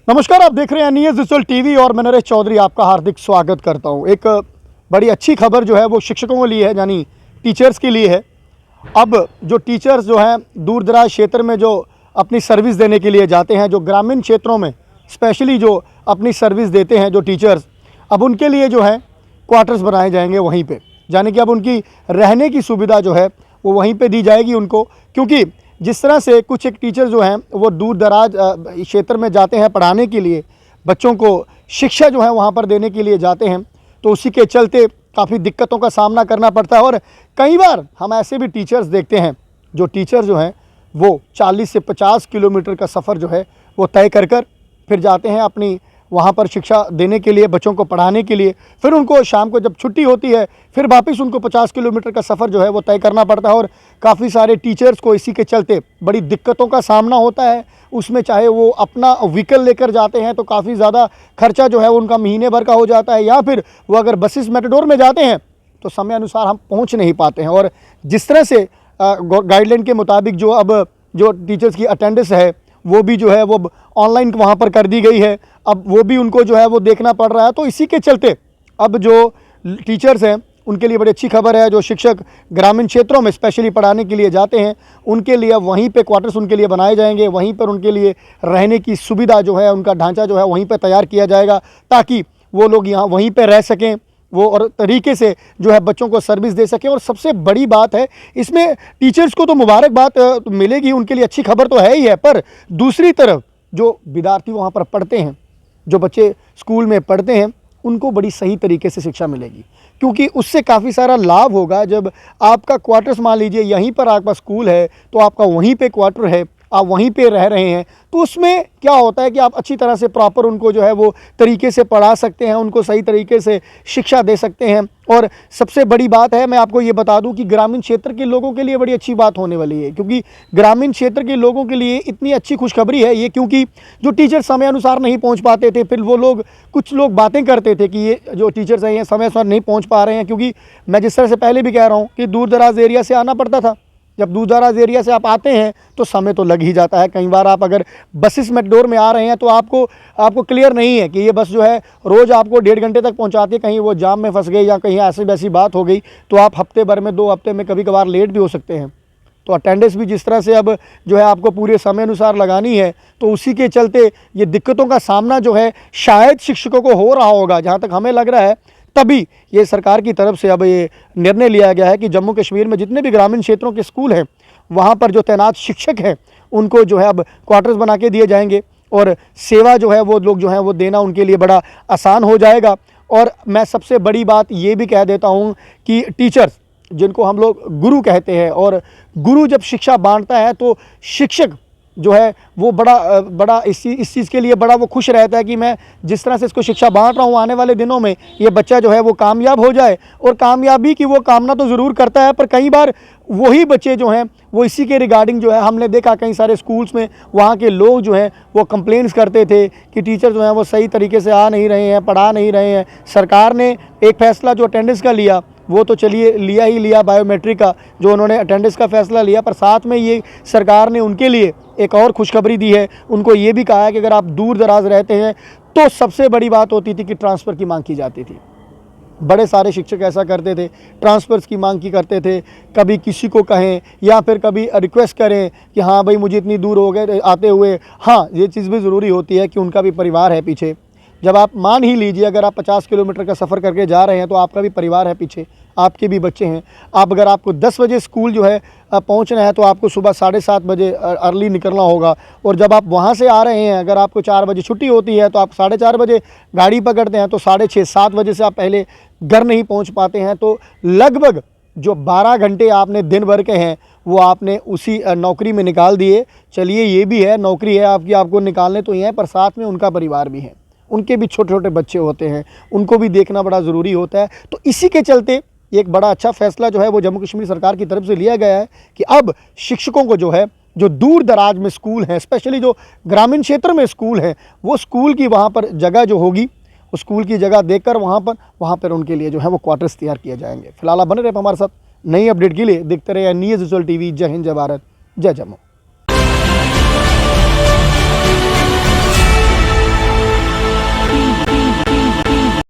नमस्कार, आप देख रहे हैं न्यूज़ डिजिटल टीवी और मैं नरेश चौधरी आपका हार्दिक स्वागत करता हूं। एक बड़ी अच्छी खबर जो है वो शिक्षकों के लिए है, यानी टीचर्स के लिए है। अब जो टीचर्स जो हैं दूर दराज क्षेत्र में जो अपनी सर्विस देने के लिए जाते हैं, जो ग्रामीण क्षेत्रों में स्पेशली जो अपनी सर्विस देते हैं जो टीचर्स, अब उनके लिए जो है क्वार्टर्स बनाए जाएंगे वहीं पे, यानी कि अब उनकी रहने की सुविधा जो है वो वहीं पे दी जाएगी उनको। क्योंकि जिस तरह से कुछ एक टीचर जो हैं वो दूर दराज क्षेत्र में जाते हैं पढ़ाने के लिए, बच्चों को शिक्षा जो है वहाँ पर देने के लिए जाते हैं, तो उसी के चलते काफ़ी दिक्कतों का सामना करना पड़ता है। और कई बार हम ऐसे भी टीचर्स देखते हैं जो टीचर जो हैं वो 40 से 50 किलोमीटर का सफ़र जो है वो तय कर फिर जाते हैं अपनी वहाँ पर शिक्षा देने के लिए, बच्चों को पढ़ाने के लिए। फिर उनको शाम को जब छुट्टी होती है फिर वापस उनको 50 किलोमीटर का सफ़र जो है वो तय करना पड़ता है। और काफ़ी सारे टीचर्स को इसी के चलते बड़ी दिक्कतों का सामना होता है उसमें, चाहे वो अपना व्हीकल लेकर जाते हैं तो काफ़ी ज़्यादा खर्चा जो है उनका महीने भर का हो जाता है, या फिर वो अगर बसेस मेटाडोर में जाते हैं तो समय अनुसार हम पहुँच नहीं पाते हैं। और जिस तरह से गाइडलाइन के मुताबिक जो अब जो टीचर्स की अटेंडेंस है वो भी जो है वो ऑनलाइन वहाँ पर कर दी गई है, अब वो भी उनको जो है वो देखना पड़ रहा है। तो इसी के चलते अब जो टीचर्स हैं उनके लिए बड़ी अच्छी खबर है। जो शिक्षक ग्रामीण क्षेत्रों में स्पेशली पढ़ाने के लिए जाते हैं उनके लिए अब वहीं पे क्वार्टर्स उनके लिए बनाए जाएंगे, वहीं पर उनके लिए रहने की सुविधा जो है, उनका ढांचा जो है वहीं पर तैयार किया जाएगा ताकि वो लोग यहाँ वहीं पर रह सकें, वो और तरीके से जो है बच्चों को सर्विस दे सकें। और सबसे बड़ी बात है इसमें टीचर्स को तो मुबारकबाद मिलेगी, उनके लिए अच्छी खबर तो है ही है, पर दूसरी तरफ जो विद्यार्थी वहाँ पर पढ़ते हैं, जो बच्चे स्कूल में पढ़ते हैं, उनको बड़ी सही तरीके से शिक्षा मिलेगी। क्योंकि उससे काफ़ी सारा लाभ होगा। जब आपका क्वार्टर्स मान लीजिए यहीं पर आपका स्कूल है तो आपका वहीं पे क्वार्टर है, आप वहीं पे रह रहे हैं, तो उसमें क्या होता है कि आप अच्छी तरह से प्रॉपर उनको जो है वो तरीके से पढ़ा सकते हैं, उनको सही तरीके से शिक्षा दे सकते हैं। और सबसे बड़ी बात है, मैं आपको ये बता दूं कि ग्रामीण क्षेत्र के लोगों के लिए बड़ी अच्छी बात होने वाली है, क्योंकि ग्रामीण क्षेत्र के लोगों के लिए इतनी अच्छी खुशखबरी है ये, क्योंकि जो टीचर समय अनुसार नहीं पहुँच पाते थे, फिर वो लोग कुछ लोग बातें करते थे कि ये जो टीचर्स हैं ये समय अनुसार नहीं पहुँच पा रहे हैं। क्योंकि मैं जिस तरह से पहले भी कह रहा हूँ कि दूर दराज एरिया से आना पड़ता था, जब दूर दराज एरिया से आप आते हैं तो समय तो लग ही जाता है। कई बार आप अगर बसेस मेटाडोर में आ रहे हैं तो आपको क्लियर नहीं है कि ये बस जो है रोज़ आपको 1.5 घंटे तक पहुंचाती है, कहीं वो जाम में फंस गई या कहीं ऐसी वैसी बात हो गई तो आप हफ्ते भर में 2 हफ्ते में कभी कभार लेट भी हो सकते हैं। तो अटेंडेंस भी जिस तरह से अब जो है आपको पूरे समय अनुसार लगानी है, तो उसी के चलते ये दिक्कतों का सामना जो है शायद शिक्षकों को हो रहा होगा, जहाँ तक हमें लग रहा है। तभी ये सरकार की तरफ से अब ये निर्णय लिया गया है कि जम्मू कश्मीर में जितने भी ग्रामीण क्षेत्रों के स्कूल हैं वहाँ पर जो तैनात शिक्षक हैं उनको जो है अब क्वार्टर्स बना के दिए जाएंगे, और सेवा जो है वो लोग जो है वो देना उनके लिए बड़ा आसान हो जाएगा। और मैं सबसे बड़ी बात ये भी कह देता हूँ कि टीचर्स जिनको हम लोग गुरु कहते हैं, और गुरु जब शिक्षा बांटता है तो शिक्षक जो है वो बड़ा इस चीज़ के लिए बड़ा वो खुश रहता है कि मैं जिस तरह से इसको शिक्षा बांट रहा हूँ आने वाले दिनों में ये बच्चा जो है वो कामयाब हो जाए। और कामयाबी की वो कामना तो ज़रूर करता है, पर कई बार वही बच्चे जो हैं वो इसी के रिगार्डिंग जो है हमने देखा कई सारे स्कूल्स में वहाँ के लोग जो हैं वो कंप्लेंट्स करते थे कि टीचर जो हैं वो सही तरीके से आ नहीं रहे हैं, पढ़ा नहीं रहे हैं। सरकार ने एक फ़ैसला जो अटेंडेंस का लिया वो तो चलिए लिया ही लिया, बायोमेट्रिक का जो उन्होंने अटेंडेंस का फ़ैसला लिया, पर साथ में ये सरकार ने उनके लिए एक और खुशखबरी दी है। उनको ये भी कहा है कि अगर आप दूर दराज रहते हैं तो सबसे बड़ी बात होती थी कि ट्रांसफ़र की मांग की जाती थी। बड़े सारे शिक्षक ऐसा करते थे, ट्रांसफ़र्स की मांग की करते थे, कभी किसी को कहें या फिर कभी रिक्वेस्ट करें कि हाँ भाई मुझे इतनी दूर हो गए आते हुए। हाँ, ये चीज़ भी ज़रूरी होती है कि उनका भी परिवार है पीछे। जब आप मान ही लीजिए अगर आप 50 किलोमीटर का सफ़र करके जा रहे हैं तो आपका भी परिवार है पीछे, आपके भी बच्चे हैं। अगर आपको 10 बजे स्कूल जो है पहुंचना है तो आपको सुबह 7:30 बजे अर्ली निकलना होगा, और जब आप वहां से आ रहे हैं अगर आपको 4 बजे छुट्टी होती है तो आप 4:30 बजे गाड़ी पकड़ते हैं तो 6:30-7 बजे से आप पहले घर नहीं पहुँच पाते हैं। तो लगभग जो 12 घंटे आपने दिन भर के हैं वो आपने उसी नौकरी में निकाल दिए। चलिए ये भी है, नौकरी है आपकी, आपको निकालने तो ही है, पर साथ में उनका परिवार भी है, उनके भी छोटे छोटे बच्चे होते हैं, उनको भी देखना बड़ा ज़रूरी होता है। तो इसी के चलते एक बड़ा अच्छा फैसला जो है वो जम्मू कश्मीर सरकार की तरफ से लिया गया है कि अब शिक्षकों को जो है जो दूर दराज में स्कूल हैं, स्पेशली जो ग्रामीण क्षेत्र में स्कूल हैं, वो स्कूल की वहाँ पर जगह जो होगी उस स्कूल की जगह देकर वहाँ पर उनके लिए जो है वो क्वार्टर्स तैयार किए जाएंगे। फिलहाल आप बने रहे हमारे साथ नई अपडेट के लिए देखते रहे न्यूज़ डिजिटल टीवी। जय हिंद, जय भारत, जय जम्मू।